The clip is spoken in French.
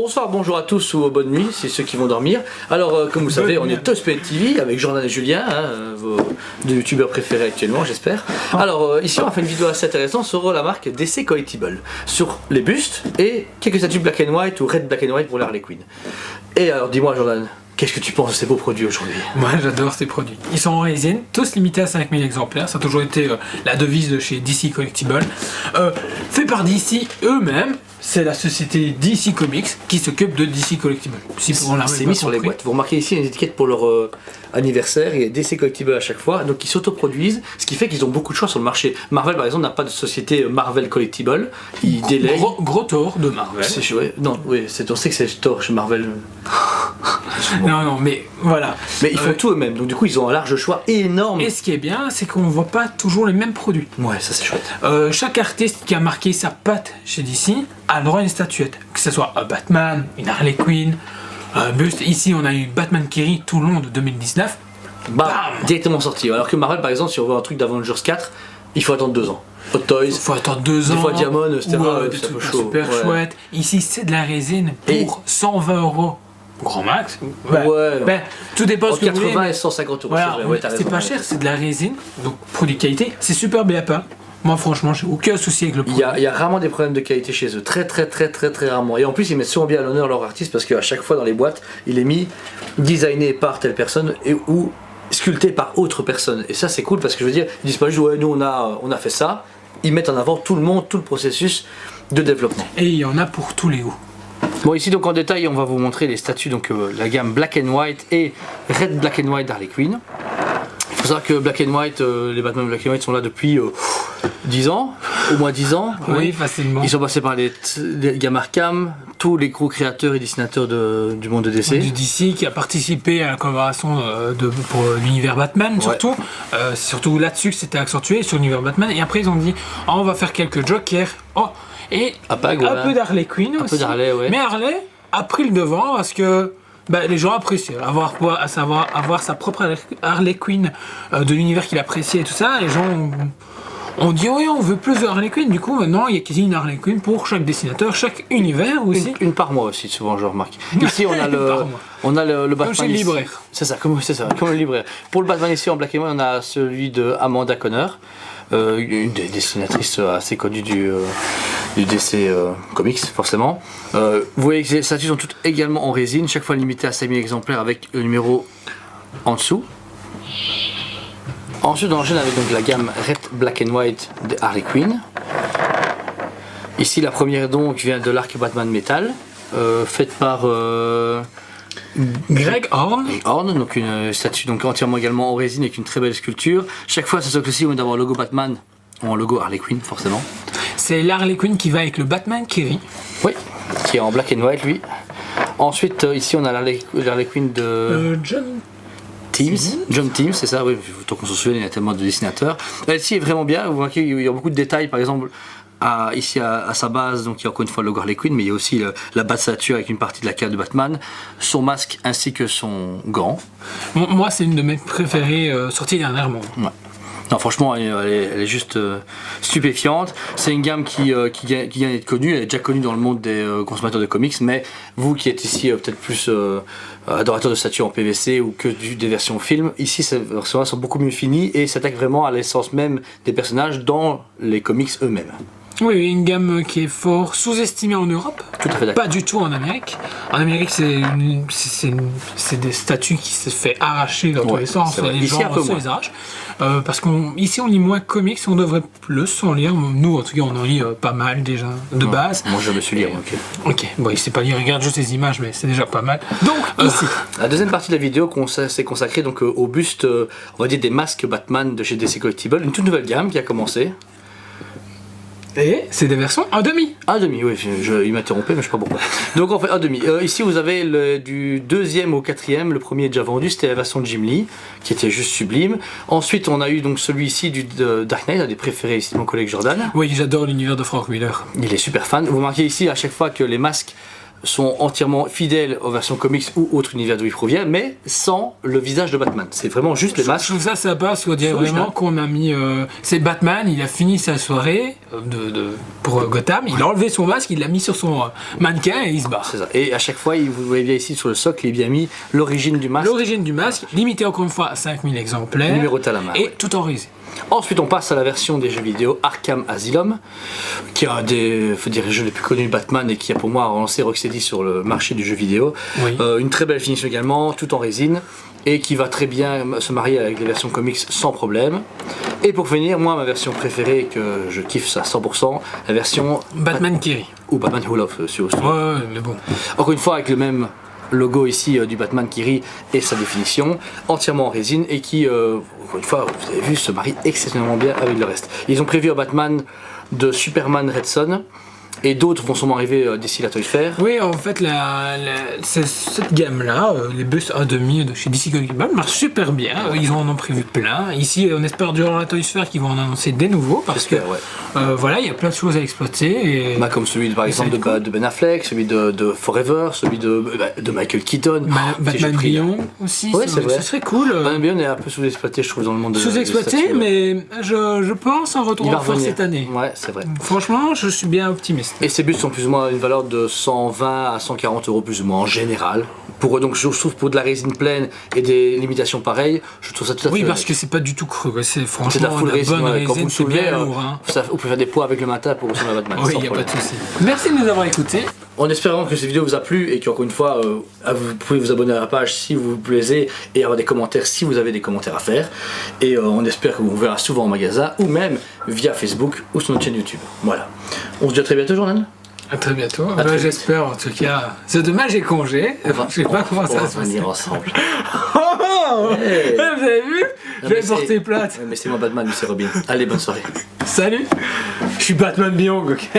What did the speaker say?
Bonsoir, bonjour à tous ou bonne nuit, c'est ceux qui vont dormir. Alors, comme vous savez, on est tous TV avec Jordan et Julien, vos deux youtubeurs préférés actuellement, j'espère. Alors, ici, on a fait une vidéo assez intéressante sur la marque DC Collectible, sur les bustes et quelques statues black and white ou red black and white pour les Harley Quinn. Et alors, dis-moi, Jordan, qu'est-ce que tu penses de ces beaux produits aujourd'hui? Moi j'adore ces produits. Ils sont en résine, tous limités à 5000 exemplaires. Ça a toujours été la devise de chez DC Collectible. Fait par DC eux-mêmes. C'est la société DC Comics qui s'occupe de DC Collectible. C'est mis sur les boîtes. Vous remarquez ici une étiquette pour leur anniversaire. Il y a DC Collectible à chaque fois. Donc ils s'autoproduisent, ce qui fait qu'ils ont beaucoup de choix sur le marché. Marvel par exemple n'a pas de société Marvel Collectible. Ils délèguent. Gros tort de Marvel. C'est chouette. Non, oui, on sait que c'est tort chez Marvel. Non, mais voilà. Mais ils font tout eux-mêmes, donc du coup ils ont un large choix énorme. Et ce qui est bien, c'est qu'on ne voit pas toujours les mêmes produits. Ouais, ça c'est chouette. Chaque artiste qui a marqué sa patte chez DC a le droit à une statuette. Que ce soit un Batman, une Harley Quinn, un buste. Ici on a eu Batman Kerry tout le long de 2019. Bam, directement sorti. Alors que Marvel par exemple, si on veut un truc d'Avengers 4, il faut attendre 2 ans. Hot Toys, il faut attendre 2 ans. Des fois Diamond, etc. Des trucs super chouettes. Ici c'est de la résine pour 120 €. Grand max. Tout dépend de ce que vous voulez. 80 et 150 €. Voilà, c'est pas cher, c'est de la résine, donc produit de qualité, c'est super bien peint. Moi franchement, j'ai aucun souci avec le produit. Il y a rarement des problèmes de qualité chez eux, très rarement. Et en plus, ils mettent souvent bien à l'honneur leur artiste parce qu'à chaque fois dans les boîtes, il est mis designé par telle personne ou sculpté par autre personne. Et ça, c'est cool parce que je veux dire, ils disent pas juste ouais, nous on a fait ça. Ils mettent en avant tout le monde, tout le processus de développement. Et il y en a pour tous les goûts. Bon, ici donc en détail on va vous montrer les statues, donc la gamme Black and White et Red Black and White d'Harley Quinn. Il faut savoir que Black and White, les Batman Black and White sont là depuis 10 ans, au moins 10 ans. Oui, facilement. Ils sont passés par les gammes Arkham, tous les gros créateurs et dessinateurs du monde de DC. Du DC qui a participé à la collaboration pour l'univers Batman surtout. C'est surtout là-dessus que c'était accentué, sur l'univers Batman. Et après ils ont dit, on va faire quelques Jokers. Et un peu d'Harley Quinn aussi. Un peu d'Harley, ouais. Mais Harley a pris le devant parce que les gens apprécient. Avoir sa propre Harley Quinn de l'univers qu'il appréciait et tout ça. Les gens ont dit oui, on veut plus de Harley Quinn. Du coup, maintenant, il y a quasi une Harley Quinn pour chaque dessinateur, chaque univers aussi. Une par mois aussi, souvent, je remarque. Ici, on a le Batman. Comme chez le libraire. C'est ça, comme le libraire. Pour le Batman ici en black and white, on a celui de Amanda Conner. Une des dessinatrices assez connues du DC Comics, forcément. Vous voyez que les statues sont toutes également en résine, chaque fois limitées à 5000 exemplaires avec le numéro en dessous. Ensuite, on enchaîne avec donc la gamme Red Black and White de Harley Quinn. Ici, la première donc vient de l'arc Batman Metal, faite par Greg Horn. Donc une statue donc entièrement également en résine avec une très belle sculpture. Chaque fois, ce socle-ci, on va avoir un logo Batman ou un logo Harley Quinn, forcément. C'est l'Harley Quinn qui va avec le Batman Kerry. Oui, qui est en black and white, lui. Ensuite, ici, on a l'Harley Quinn de John Teams, c'est ça, oui, tant qu'on s'en souvient, il y a tellement de dessinateurs. Elle-ci est vraiment bien, vous voyez qu'il y a beaucoup de détails, par exemple, ici à sa base, donc il y a encore une fois le logo Harley Quinn, mais il y a aussi la base statue avec une partie de la cape de Batman, son masque ainsi que son gant. Moi, c'est une de mes préférées sorties dernièrement. Ouais. Non, franchement, elle est juste stupéfiante. C'est une gamme qui vient d'être connue. Elle est déjà connue dans le monde des consommateurs de comics, mais vous qui êtes ici peut-être plus adorateur de statues en PVC ou que des versions film, ici ces versions sont beaucoup mieux finies et s'attaquent vraiment à l'essence même des personnages dans les comics eux-mêmes. Oui, une gamme qui est fort sous-estimée en Europe. Tout à fait d'accord. Pas du tout en Amérique. En Amérique, c'est des statues qui se fait arracher dans tous les sens. Les gens se les arrachent. Parce qu'ici, on lit moins comics, on devrait plus en lire. Nous, en tout cas, on en lit pas mal déjà, de base. Moi, je me suis lire, ok. Bon, il sait pas lire, il regarde juste les images, mais c'est déjà pas mal. Donc, ici. La deuxième partie de la vidéo s'est consacrée donc, au buste, on va dire, des masques Batman de chez DC Collectible. Une toute nouvelle gamme qui a commencé. Et c'est des versions 1/2. 1/2, oui, il m'a interrompu, mais je sais pas pourquoi. Donc on fait 1/2. Ici vous avez du 2e au 4e, le premier est déjà vendu, c'était la version de Jim Lee, qui était juste sublime. Ensuite on a eu donc celui-ci de Dark Knight, un des préférés ici de mon collègue Jordan. Oui, j'adore l'univers de Frank Miller. Il est super fan. Vous remarquez ici à chaque fois que les masques sont entièrement fidèles aux versions comics ou autres univers d'où il provient, mais sans le visage de Batman. C'est vraiment juste les masques. Je trouve ça sympa parce qu'on dirait vraiment qu'on a mis. C'est Batman, il a fini sa soirée pour Gotham, il a enlevé son masque, il l'a mis sur son mannequin et il se barre. C'est ça. Et à chaque fois, vous voyez bien ici sur le socle, il est bien mis l'origine du masque. L'origine du masque, limité encore une fois à 5000 exemplaires. Numéroté à la main. Et tout en résine. Ensuite, on passe à la version des jeux vidéo Arkham Asylum, qui est un des jeux les plus connus de Batman et qui a pour moi relancé Rocksteady sur le marché du jeu vidéo. Oui. Une très belle finition également, tout en résine, et qui va très bien se marier avec les versions comics sans problème. Et pour finir, moi, ma version préférée, que je kiffe ça à 100%, la version Batman Kiri. Ou Batman Who Love, aussi. Ouais, mais bon. Encore une fois, avec le même logo ici du Batman qui rit et sa définition, entièrement en résine et qui, encore une fois, vous avez vu, se marie exceptionnellement bien avec le reste. Ils ont prévu un Batman de Superman Red Son et d'autres vont sûrement arriver d'ici la Toy Fair. Oui, en fait, cette gamme-là, les bus A2 de chez DC Comics marche super bien. Ils en ont prévu plein. Ici, on espère durant la Toy Fair qu'ils vont en annoncer des nouveaux parce que voilà, il y a plein de choses à exploiter. Et comme celui par exemple de Ben Affleck, celui de Forever, celui de Michael Keaton. Batman Beyond aussi, ouais, c'est vrai. Ce serait cool. Batman Beyond est un peu sous-exploité, je trouve, dans le monde de sous-exploité, mais je pense en retour en force cette année. Ouais, c'est vrai. Franchement, je suis bien optimiste. Et ces bus sont plus ou moins une valeur de 120 à 140 euros plus ou moins en général. Donc je trouve pour de la résine pleine et des limitations pareilles, je trouve ça tout à fait. Oui, parce que c'est pas du tout creux. C'est franchement c'est de la full résine. Bonne résine, quand vous le soulevez, bien lourd. Hein. Vous pouvez faire des poids avec le matin pour ressembler à Batman. Oui, il n'y a pas de souci. Merci de nous avoir écoutés. En espérant que cette vidéo vous a plu et qu'encore une fois, vous pouvez vous abonner à la page si vous plaisez et avoir des commentaires si vous avez des commentaires à faire. Et on espère que vous verrez souvent en magasin ou même via Facebook ou sur notre chaîne YouTube. Voilà. On se dit à très bientôt, Jordan. À très bientôt. J'espère en tout cas. C'est demain j'ai congé. Je sais pas comment ça va se passer. On va venir ensemble. Hey. Vous avez vu? Je vais porter plainte. Mais c'est moi Batman, lui c'est Robin. Allez, bonne soirée. Salut. Je suis Batman Beyond, ok.